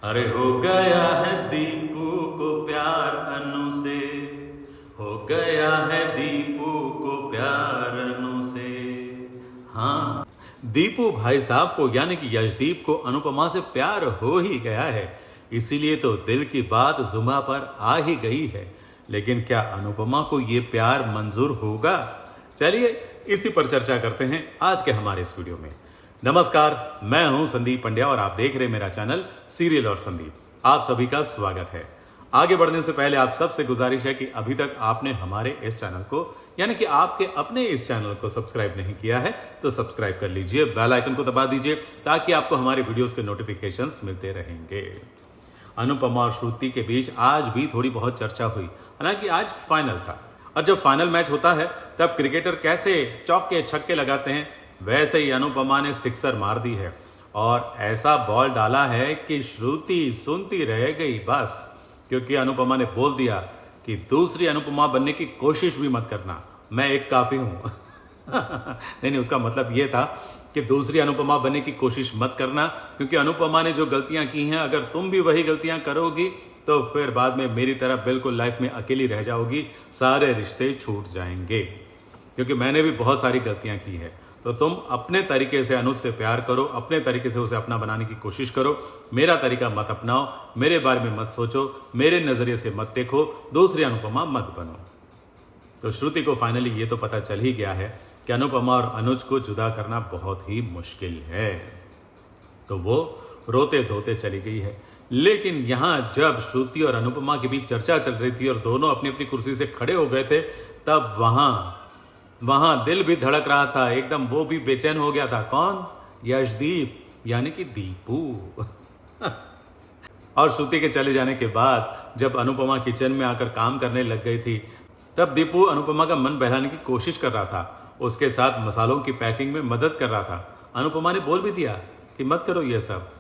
अरे हो गया है दीपू को प्यार अनु से, हो गया है दीपू को प्यार अनु से। हाँ, दीपू भाई साहब को यानी कि यशदीप को अनुपमा से प्यार हो ही गया है, इसीलिए तो दिल की बात जुमा पर आ ही गई है। लेकिन क्या अनुपमा को ये प्यार मंजूर होगा? चलिए इसी पर चर्चा करते हैं आज के हमारे इस वीडियो में। नमस्कार, मैं हूं संदीप पंड्या और आप देख रहे हैं मेरा चैनल सीरियल और संदीप। आप सभी का स्वागत है। आगे बढ़ने से पहले आप सबसे गुजारिश है कि अभी तक आपने हमारे इस चैनल को यानी कि आपके अपने इस चैनल को सब्सक्राइब नहीं किया है तो सब्सक्राइब कर लीजिए, बेल आइकन को दबा दीजिए ताकि आपको हमारे वीडियोस के नोटिफिकेशंस मिलते रहेंगे। अनुपमा और श्रुति के बीच आज भी थोड़ी बहुत चर्चा हुई, हालांकि आज फाइनल था और जब फाइनल मैच होता है तब क्रिकेटर कैसे चौके छक्के लगाते हैं वैसे ही अनुपमा ने सिक्सर मार दी है और ऐसा बॉल डाला है कि श्रुति सुनती रह गई बस, क्योंकि अनुपमा ने बोल दिया कि दूसरी अनुपमा बनने की कोशिश भी मत करना, मैं एक काफी हूं। नहीं, उसका मतलब यह था कि दूसरी अनुपमा बनने की कोशिश मत करना, क्योंकि अनुपमा ने जो गलतियां की हैं अगर तुम भी वही गलतियां करोगी तो फिर बाद में मेरी तरह बिल्कुल लाइफ में अकेली रह जाओगी, सारे रिश्ते छूट जाएंगे। क्योंकि मैंने भी बहुत सारी गलतियां की है, तो तुम अपने तरीके से अनुज से प्यार करो, अपने तरीके से उसे अपना बनाने की कोशिश करो, मेरा तरीका मत अपनाओ, मेरे बारे में मत सोचो, मेरे नजरिए से मत देखो, दूसरी अनुपमा मत बनो। तो श्रुति को फाइनली ये तो पता चल ही गया है कि अनुपमा और अनुज को जुदा करना बहुत ही मुश्किल है, तो वो रोते धोते चली गई है। लेकिन यहां जब श्रुति और अनुपमा के बीच चर्चा चल रही थी और दोनों अपनी अपनी कुर्सी से खड़े हो गए थे, तब वहां दिल भी धड़क रहा था एकदम, वो भी बेचैन हो गया था। कौन? यशदीप यानी कि दीपू। और श्रुति के चले जाने के बाद जब अनुपमा किचन में आकर काम करने लग गई थी तब दीपू अनुपमा का मन बहलाने की कोशिश कर रहा था, उसके साथ मसालों की पैकिंग में मदद कर रहा था। अनुपमा ने बोल भी दिया कि मत करो ये सब,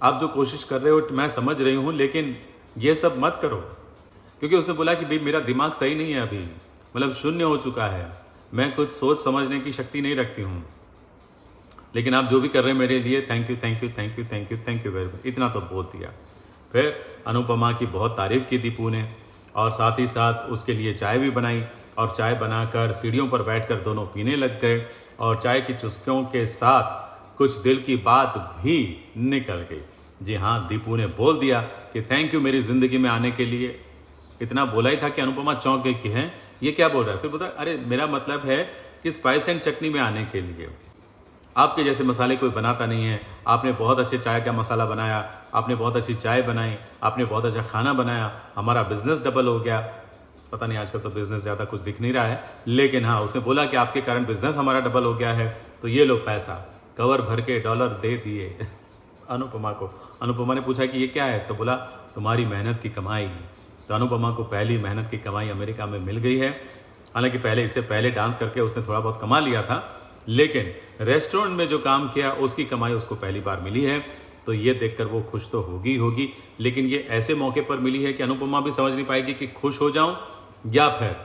आप जो कोशिश कर रहे हो मैं समझ रही हूं, लेकिन ये सब मत करो। क्योंकि उसने बोला कि भाई मेरा दिमाग सही नहीं है, अभी मतलब शून्य हो चुका है, मैं कुछ सोच समझने की शक्ति नहीं रखती हूँ, लेकिन आप जो भी कर रहे हैं मेरे लिए thank you thank you thank you thank you thank you very much, इतना तो बोल दिया। फिर अनुपमा की बहुत तारीफ की दीपू ने और साथ ही साथ उसके लिए चाय भी बनाई और चाय बनाकर सीढ़ियों पर बैठकर दोनों पीने लग गए और चाय की चुस्कियों के साथ कुछ दिल की बात भी निकल गई। जी हाँ, दीपू ने बोल दिया कि थैंक यू मेरी जिंदगी में आने के लिए। इतना बोला ही था कि अनुपमा चौंक गई कि है ये क्या बोल रहा है। फिर बोला अरे मेरा मतलब है कि स्पाइस एंड चटनी में आने के लिए, आपके जैसे मसाले कोई बनाता नहीं है, आपने बहुत अच्छे चाय का मसाला बनाया, आपने बहुत अच्छी चाय बनाई, आपने बहुत अच्छा खाना बनाया, हमारा बिजनेस डबल हो गया। पता नहीं आजकल तो बिजनेस ज़्यादा कुछ दिख नहीं रहा है, लेकिन हाँ उसने बोला कि आपके कारण बिजनेस हमारा डबल हो गया है, तो ये लो पैसा, कवर भर के डॉलर दे दिए अनुपमा को। अनुपमा ने पूछा कि ये क्या है, तो बोला तुम्हारी मेहनत की कमाई। तो अनुपमा को पहली मेहनत की कमाई अमेरिका में मिल गई है। हालांकि इससे पहले डांस करके उसने थोड़ा बहुत कमा लिया था, लेकिन रेस्टोरेंट में जो काम किया उसकी कमाई उसको पहली बार मिली है, तो ये देखकर वो खुश तो होगी। लेकिन ये ऐसे मौके पर मिली है कि अनुपमा भी समझ नहीं पाएगी कि खुश हो जाऊं या फिर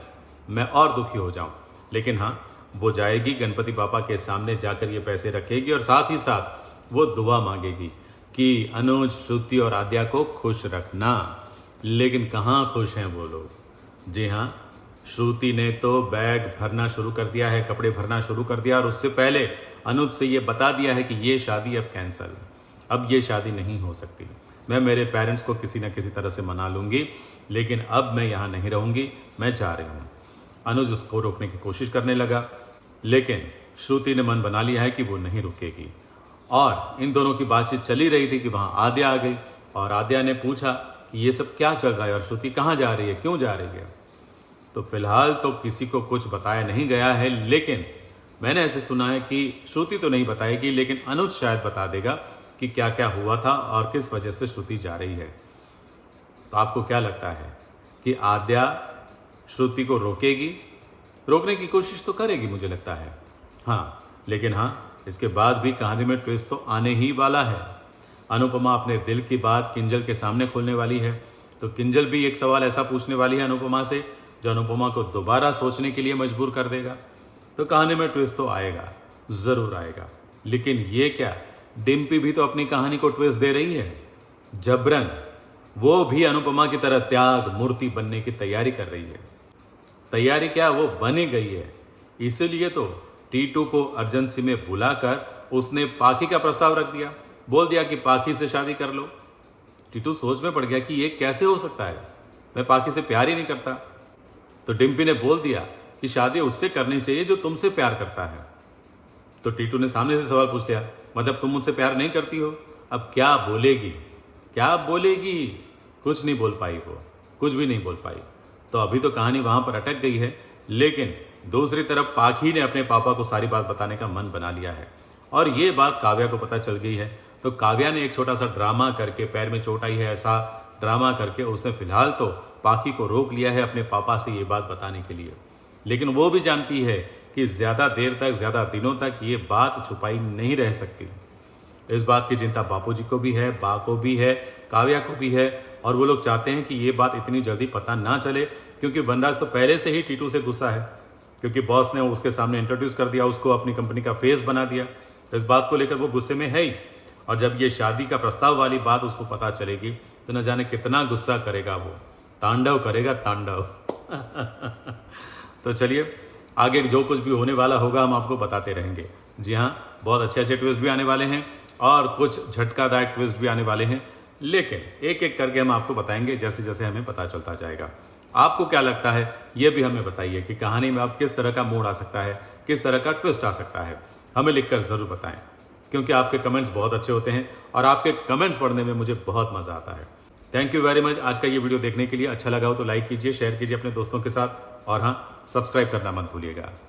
मैं और दुखी हो जाऊं। लेकिन हाँ, वो जाएगी गणपति पापा के सामने जाकर ये पैसे रखेगी और साथ ही साथ वो दुआ मांगेगी कि अनुज, श्रुति और आद्या को खुश रखना। लेकिन कहाँ खुश हैं वो लोग। जी हाँ, श्रुति ने तो बैग भरना शुरू कर दिया है, कपड़े भरना शुरू कर दिया और उससे पहले अनुज से ये बता दिया है कि ये शादी अब कैंसिल, अब ये शादी नहीं हो सकती। मैं मेरे पेरेंट्स को किसी न किसी तरह से मना लूंगी, लेकिन अब मैं यहाँ नहीं रहूंगी, मैं जा रही हूँ। अनुज उसको रोकने की कोशिश करने लगा, लेकिन श्रुति ने मन बना लिया है कि वो नहीं रुकेगी। और इन दोनों की बातचीत चली रही थी कि वहाँ आद्या आ गई और आद्या ने पूछा कि ये सब क्या चल रहा है और श्रुति कहाँ जा रही है, क्यों जा रही है। तो फिलहाल तो किसी को कुछ बताया नहीं गया है, लेकिन मैंने ऐसे सुना है कि श्रुति तो नहीं बताएगी, लेकिन अनुज शायद बता देगा कि क्या क्या हुआ था और किस वजह से श्रुति जा रही है। तो आपको क्या लगता है कि आद्या श्रुति को रोकेगी? रोकने की कोशिश तो करेगी मुझे लगता है, हाँ, लेकिन हाँ इसके बाद भी कहानी में ट्विस्ट तो आने ही वाला है। अनुपमा अपने दिल की बात किंजल के सामने खोलने वाली है, तो किंजल भी एक सवाल ऐसा पूछने वाली है अनुपमा से जो अनुपमा को दोबारा सोचने के लिए मजबूर कर देगा। तो कहानी में ट्विस्ट तो आएगा, जरूर आएगा। लेकिन ये क्या, डिम्पी भी तो अपनी कहानी को ट्विस्ट दे रही है। जबरन वो भी अनुपमा की तरह त्याग मूर्ति बनने की तैयारी कर रही है। तैयारी क्या, वो बन ही गई है। इसीलिए तो टीटू को अर्जेंसी में बुलाकर उसने पाखी का प्रस्ताव रख दिया, बोल दिया कि पाखी से शादी कर लो। टीटू सोच में पड़ गया कि ये कैसे हो सकता है, मैं पाखी से प्यार ही नहीं करता। तो डिम्पी ने बोल दिया कि शादी उससे करनी चाहिए जो तुमसे प्यार करता है। तो टीटू ने सामने से सवाल पूछ लिया, मतलब तुम मुझसे प्यार नहीं करती हो? अब क्या बोलेगी, क्या बोलेगी? कुछ नहीं बोल पाई, वो कुछ भी नहीं बोल पाई। तो अभी तो कहानी वहां पर अटक गई है, लेकिन दूसरी तरफ पाखी ने अपने पापा को सारी बात बताने का मन बना लिया है और ये बात काव्या को पता चल गई है। तो काव्या ने एक छोटा सा ड्रामा करके, पैर में चोट आई है ऐसा ड्रामा करके उसने फिलहाल तो पाखी को रोक लिया है अपने पापा से ये बात बताने के लिए। लेकिन वो भी जानती है कि ज़्यादा देर तक, ज़्यादा दिनों तक ये बात छुपाई नहीं रह सकती। इस बात की चिंता बापूजी को भी है, बा को भी है, काव्या को भी है और वो लोग चाहते हैं कि ये बात इतनी जल्दी पता ना चले, क्योंकि वनराज तो पहले से ही टीटू से गुस्सा है, क्योंकि बॉस ने उसके सामने इंट्रोड्यूस कर दिया, उसको अपनी कंपनी का फेस बना दिया। तो इस बात को लेकर वो गुस्से में है ही। और जब ये शादी का प्रस्ताव वाली बात उसको पता चलेगी तो न जाने कितना गुस्सा करेगा, वो तांडव करेगा, तांडव। तो चलिए, आगे जो कुछ भी होने वाला होगा हम आपको बताते रहेंगे। जी हाँ, बहुत अच्छे अच्छे ट्विस्ट भी आने वाले हैं और कुछ झटकादायक ट्विस्ट भी आने वाले हैं, लेकिन एक एक करके हम आपको बताएंगे जैसे जैसे हमें पता चलता जाएगा। आपको क्या लगता है ये भी हमें बताइए कि कहानी में अब किस तरह का मोड़ आ सकता है, किस तरह का ट्विस्ट आ सकता है। हमें लिखकर ज़रूर बताएं, क्योंकि आपके कमेंट्स बहुत अच्छे होते हैं और आपके कमेंट्स पढ़ने में मुझे बहुत मज़ा आता है। थैंक यू वेरी मच आज का ये वीडियो देखने के लिए। अच्छा लगा हो तो लाइक कीजिए, शेयर कीजिए अपने दोस्तों के साथ और हाँ, सब्सक्राइब करना मत भूलिएगा।